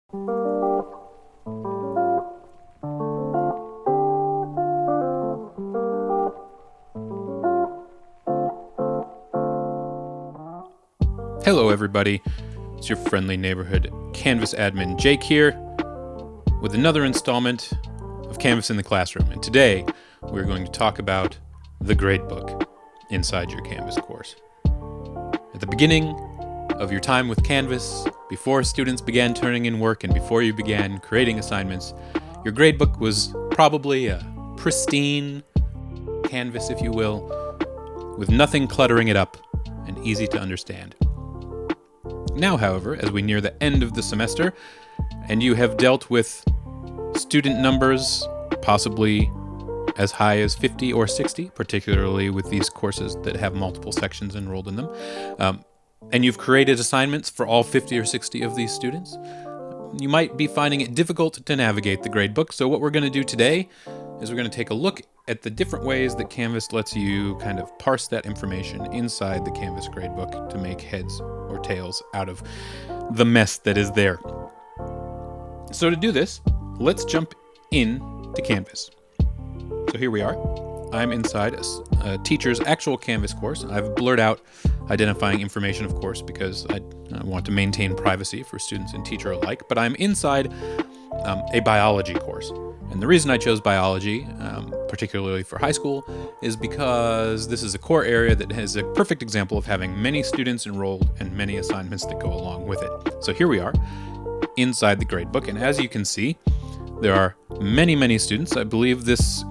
Hello everybody, it's your friendly neighborhood Canvas admin Jake here with another installment of Canvas in the Classroom. And today we're going to talk about the Gradebook inside your Canvas course. At the beginning of your time with Canvas, before students began turning in work and before you began creating assignments, your Gradebook was probably a pristine canvas, if you will, with nothing cluttering it up and easy to understand. Now, however, as we near the end of the semester, and you have dealt with student numbers possibly as high as 50 or 60, particularly with these courses that have multiple sections enrolled in them, and you've created assignments for all 50 or 60 of these students, you might be finding it difficult to navigate the gradebook. So what we're going to do today is we're going to take a look at the different ways that Canvas lets you kind of parse that information inside the Canvas gradebook to make heads or tails out of the mess that is there. So to do this, let's jump in to Canvas. So here we are. I'm inside a teacher's actual Canvas course. I've blurred out identifying information, of course, because I want to maintain privacy for students and teacher alike, but I'm inside a biology course. And the reason I chose biology, particularly for high school, is because this is a core area that has a perfect example of having many students enrolled and many assignments that go along with it. So here we are inside the gradebook, and as you can see, there are many students. I believe this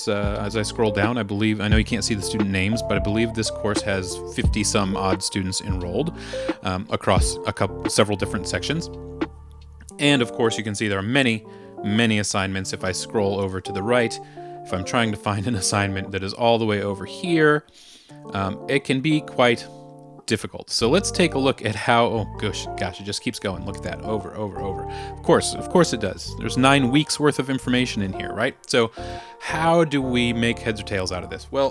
as I scroll down, I know you can't see the student names, but I believe this course has 50 some odd students enrolled across several different sections. And of course, you can see there are many assignments. If I scroll over to the right, if I'm trying to find an assignment that is all the way over here, it can be quite difficult. So let's take a look at how, oh gosh, it just keeps going. Look at that, over. Of course it does. There's 9 weeks worth of information in here, right? So how do we make heads or tails out of this? Well,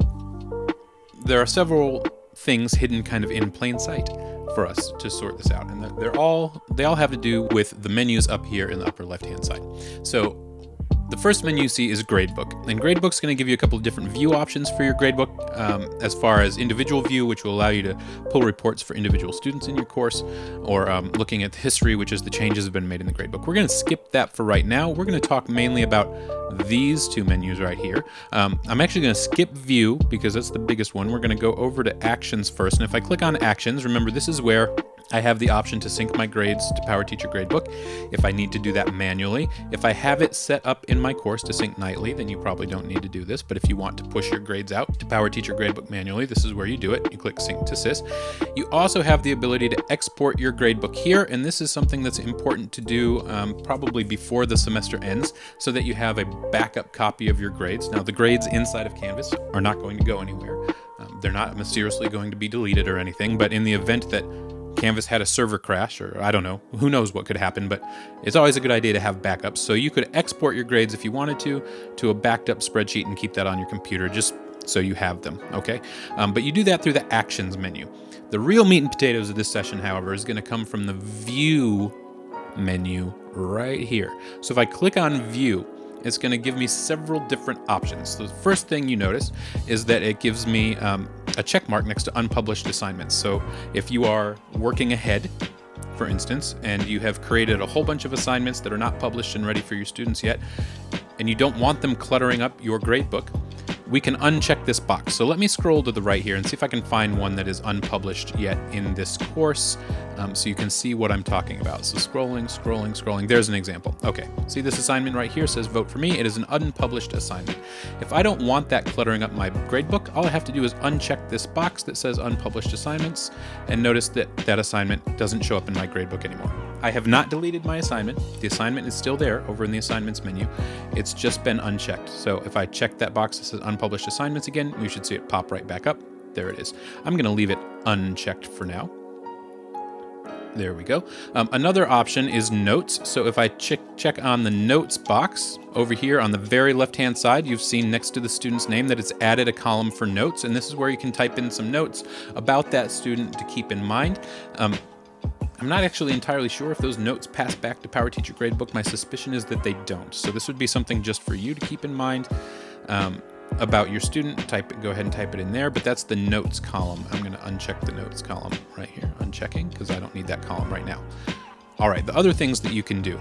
there are several things hidden kind of in plain sight for us to sort this out, and they all have to do with the menus up here in the upper left-hand side. So the first menu you see is Gradebook, and Gradebook's going to give you a couple of different view options for your gradebook, as far as individual view, which will allow you to pull reports for individual students in your course, or looking at the history, which is the changes that have been made in the gradebook. We're going to skip that for right now. We're going to talk mainly about these two menus right here. I'm actually going to skip view because that's the biggest one. We're going to go over to actions first, and if I click on actions, remember this is where I have the option to sync my grades to PowerTeacher Gradebook if I need to do that manually. If I have it set up in my course to sync nightly, then you probably don't need to do this. But if you want to push your grades out to PowerTeacher Gradebook manually, this is where you do it. You click Sync to Sys. You also have the ability to export your gradebook here, and this is something that's important to do probably before the semester ends, so that you have a backup copy of your grades. Now, the grades inside of Canvas are not going to go anywhere. They're not mysteriously going to be deleted or anything, but in the event that Canvas had a server crash, or I don't know, who knows what could happen, but it's always a good idea to have backups. So you could export your grades if you wanted to a backed up spreadsheet and keep that on your computer just so you have them, okay? But you do that through the Actions menu. The real meat and potatoes of this session, however, is going to come from the View menu right here. So if I click on View, it's going to give me several different options. So the first thing you notice is that it gives me a check mark next to unpublished assignments. So if you are working ahead, for instance, and you have created a whole bunch of assignments that are not published and ready for your students yet, and you don't want them cluttering up your gradebook, we can uncheck this box. So let me scroll to the right here and see if I can find one that is unpublished yet in this course, so you can see what I'm talking about. So scrolling, there's an example. Okay, see this assignment right here says vote for me. It is an unpublished assignment. If I don't want that cluttering up my gradebook, all I have to do is uncheck this box that says unpublished assignments, and notice that that assignment doesn't show up in my gradebook anymore. I have not deleted my assignment. The assignment is still there over in the assignments menu. It's just been unchecked. So if I check that box that says unpublished assignments again, you should see it pop right back up. There it is. I'm going to leave it unchecked for now. There we go. Another option is notes. So if I check on the notes box over here on the very left-hand side, you've seen next to the student's name that it's added a column for notes. And this is where you can type in some notes about that student to keep in mind. I'm not actually entirely sure if those notes pass back to PowerTeacher Gradebook. My suspicion is that they don't. So this would be something just for you to keep in mind about your student. Go ahead and type it in there, but that's the notes column. I'm going to uncheck the notes column right here. Unchecking because I don't need that column right now. All right, the other things that you can do.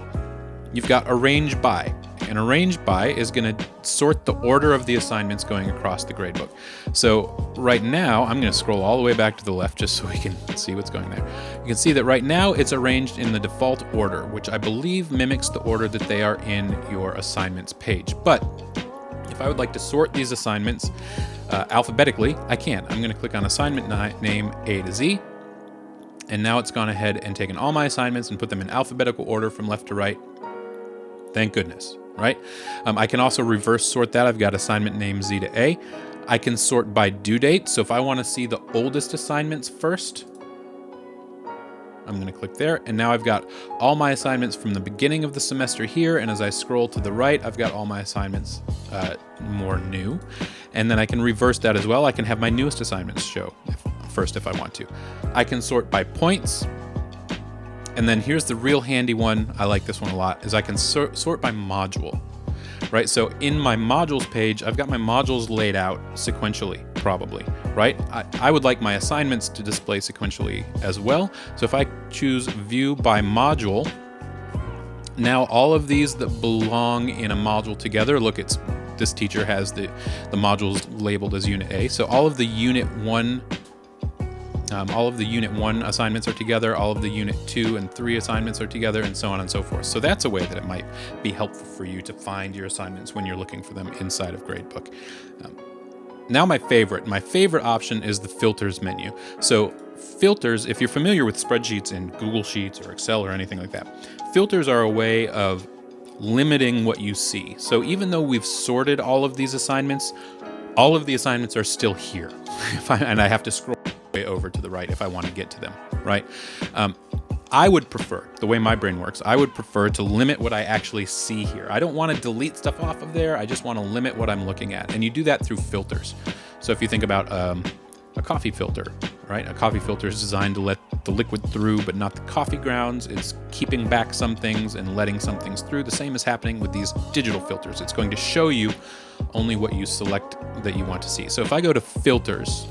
You've got arrange by. And arrange by is going to sort the order of the assignments going across the gradebook. So right now, I'm going to scroll all the way back to the left just so we can see what's going there. You can see that right now it's arranged in the default order, which I believe mimics the order that they are in your assignments page. But if I would like to sort these assignments alphabetically, I can. I'm going to click on assignment name A to Z. And now it's gone ahead and taken all my assignments and put them in alphabetical order from left to right. Thank goodness, right? I can also reverse sort that. I've got assignment name Z to A. I can sort by due date. So if I want to see the oldest assignments first, I'm going to click there. And now I've got all my assignments from the beginning of the semester here. And as I scroll to the right, I've got all my assignments more new. And then I can reverse that as well. I can have my newest assignments show first if I want to. I can sort by points. And then here's the real handy one. I like this one a lot, is I can sort by module, right? So in my modules page, I've got my modules laid out sequentially, probably, right? I would like my assignments to display sequentially as well. So if I choose view by module, now all of these that belong in a module together, look, this teacher has the modules labeled as Unit A. So all of the Unit 1 assignments are together, all of the Unit 2 and 3 assignments are together, and so on and so forth. So that's a way that it might be helpful for you to find your assignments when you're looking for them inside of Gradebook. Now my favorite option is the filters menu. So filters, if you're familiar with spreadsheets in Google Sheets or Excel or anything like that, filters are a way of limiting what you see. So even though we've sorted all of these assignments, all of the assignments are still here. And I have to scroll way over to the right if I want to get to them, right? I would prefer, the way my brain works, I would prefer to limit what I actually see here. I don't want to delete stuff off of there. I just want to limit what I'm looking at. And you do that through filters. So if you think about a coffee filter, right? A coffee filter is designed to let the liquid through, but not the coffee grounds. It's keeping back some things and letting some things through. The same is happening with these digital filters. It's going to show you only what you select that you want to see. So if I go to filters,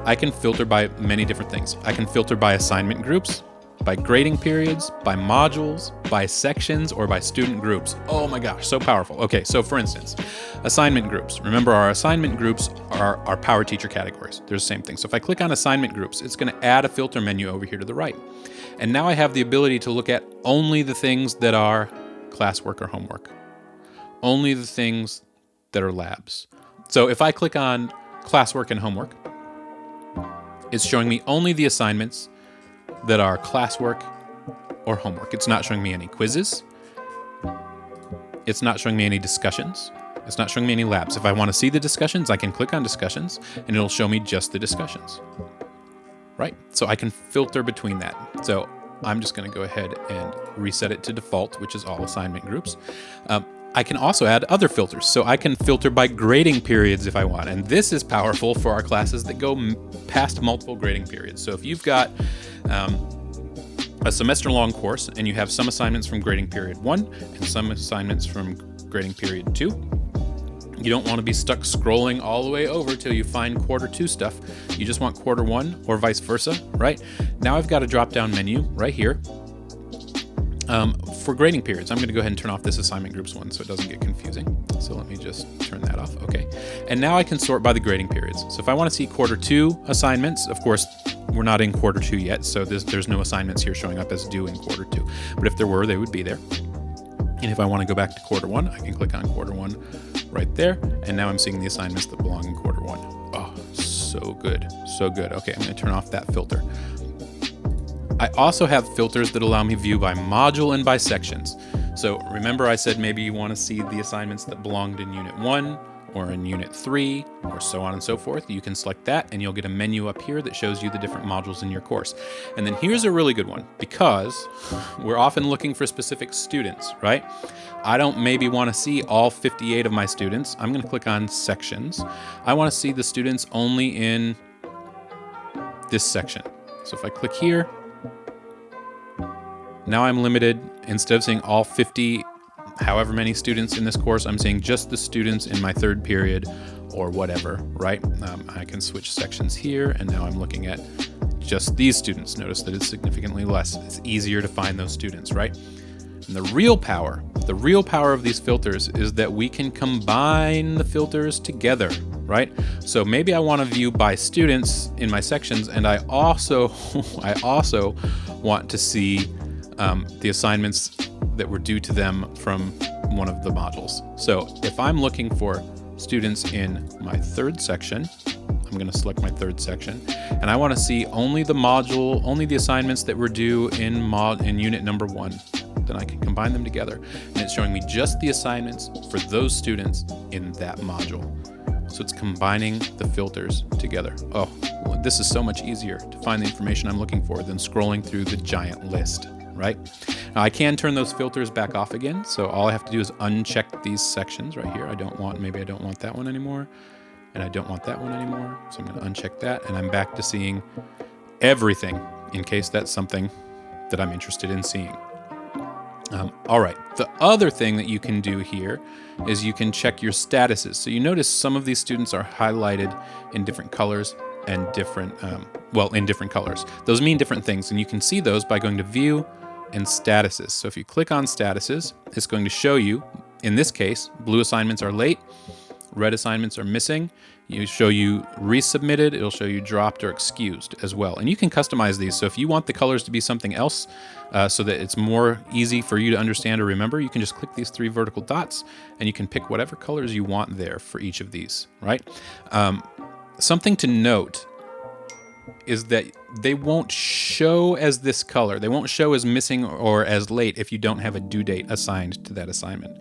I can filter by many different things. I can filter by assignment groups, by grading periods, by modules, by sections, or by student groups. Oh my gosh, so powerful. Okay, so for instance, assignment groups. Remember, our assignment groups are our PowerTeacher categories. They're the same thing. So if I click on assignment groups, it's going to add a filter menu over here to the right. And now I have the ability to look at only the things that are classwork or homework. Only the things that are labs. So if I click on classwork and homework, it's showing me only the assignments that are classwork or homework. It's not showing me any quizzes. It's not showing me any discussions. It's not showing me any labs. If I want to see the discussions, I can click on discussions and it'll show me just the discussions. Right? So I can filter between that. So I'm just going to go ahead and reset it to default, which is all assignment groups. I can also add other filters. So I can filter by grading periods if I want. And this is powerful for our classes that go past multiple grading periods. So if you've got a semester-long course and you have some assignments from grading period 1 and some assignments from grading period 2, you don't want to be stuck scrolling all the way over till you find quarter 2 stuff. You just want quarter 1 or vice versa, right? Now I've got a drop-down menu right here. For grading periods, I'm going to go ahead and turn off this assignment groups one so it doesn't get confusing. So let me just turn that off. Okay. And now I can sort by the grading periods. So if I want to see quarter 2 assignments, of course, we're not in quarter 2 yet, so there's no assignments here showing up as due in quarter 2. But if there were, they would be there. And if I want to go back to quarter 1, I can click on quarter 1 right there. And now I'm seeing the assignments that belong in quarter 1. Oh, so good. So good. Okay, I'm going to turn off that filter. I also have filters that allow me view by module and by sections. So remember I said maybe you want to see the assignments that belonged in Unit 1 or in Unit 3 or so on and so forth. You can select that and you'll get a menu up here that shows you the different modules in your course. And then here's a really good one, because we're often looking for specific students, right? I don't maybe want to see all 58 of my students. I'm going to click on sections. I want to see the students only in this section. So if I click here, Now I'm limited. Instead of seeing all 50, however many students in this course, I'm seeing just the students in my third period or whatever, right? I can switch sections here, and now I'm looking at just these students. Notice that it's significantly less. It's easier to find those students, right? And the real power of these filters is that we can combine the filters together, right? So maybe I want to view by students in my sections, and I also want to see the assignments that were due to them from one of the modules. So if I'm looking for students in my third section, I'm going to select my third section, and I want to see only the assignments that were due in unit number 1. Then I can combine them together, and it's showing me just the assignments for those students in that module. So it's combining the filters together. Oh, well, this is so much easier to find the information I'm looking for than scrolling through the giant list, right? Now I can turn those filters back off again, so all I have to do is uncheck these sections right here. Maybe I don't want that one anymore, and I don't want that one anymore, so I'm going to uncheck that, and I'm back to seeing everything in case that's something that I'm interested in seeing. All right, the other thing that you can do here is you can check your statuses. So you notice some of these students are highlighted in different colors and in different colors. Those mean different things, and you can see those by going to View and Statuses. So if you click on Statuses, it's going to show you, in this case, blue assignments are late, red assignments are missing. You show you resubmitted, it'll show you dropped or excused as well. And you can customize these. So if you want the colors to be something else so that it's more easy for you to understand or remember, you can just click these 3 vertical dots and you can pick whatever colors you want there for each of these, right? Something to note is that they won't show as this color. They won't show as missing or as late if you don't have a due date assigned to that assignment.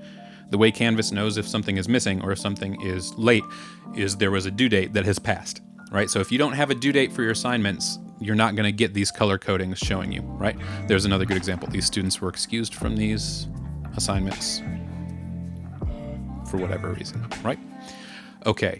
The way Canvas knows if something is missing or if something is late is there was a due date that has passed, right? So if you don't have a due date for your assignments, you're not going to get these color codings showing you, right? There's another good example. These students were excused from these assignments for whatever reason, right? Okay.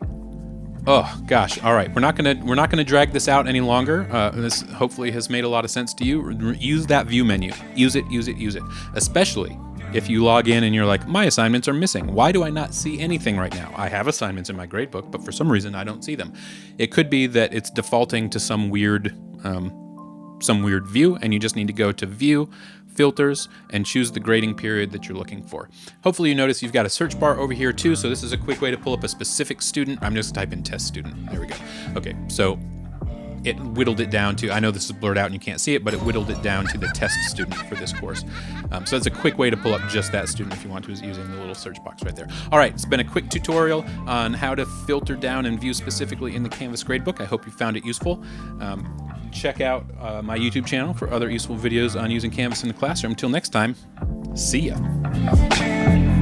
Oh gosh. All right. We're not gonna drag this out any longer. This hopefully has made a lot of sense to you. Use that view menu. Use it. Especially if you log in and you're like, my assignments are missing. Why do I not see anything right now? I have assignments in my gradebook, but for some reason I don't see them. It could be that it's defaulting to some weird view, and you just need to go to View, Filters, and choose the grading period that you're looking for. Hopefully you notice you've got a search bar over here too, so this is a quick way to pull up a specific student. I'm just type in test student. There we go. Okay, so it whittled it down to, I know this is blurred out and you can't see it, but it whittled it down to the test student for this course. So it's a quick way to pull up just that student if you want to, is using the little search box right there. All right, it's been a quick tutorial on how to filter down and view specifically in the Canvas gradebook. I hope you found it useful. Check out my YouTube channel for other useful videos on using Canvas in the classroom. Until next time, see ya.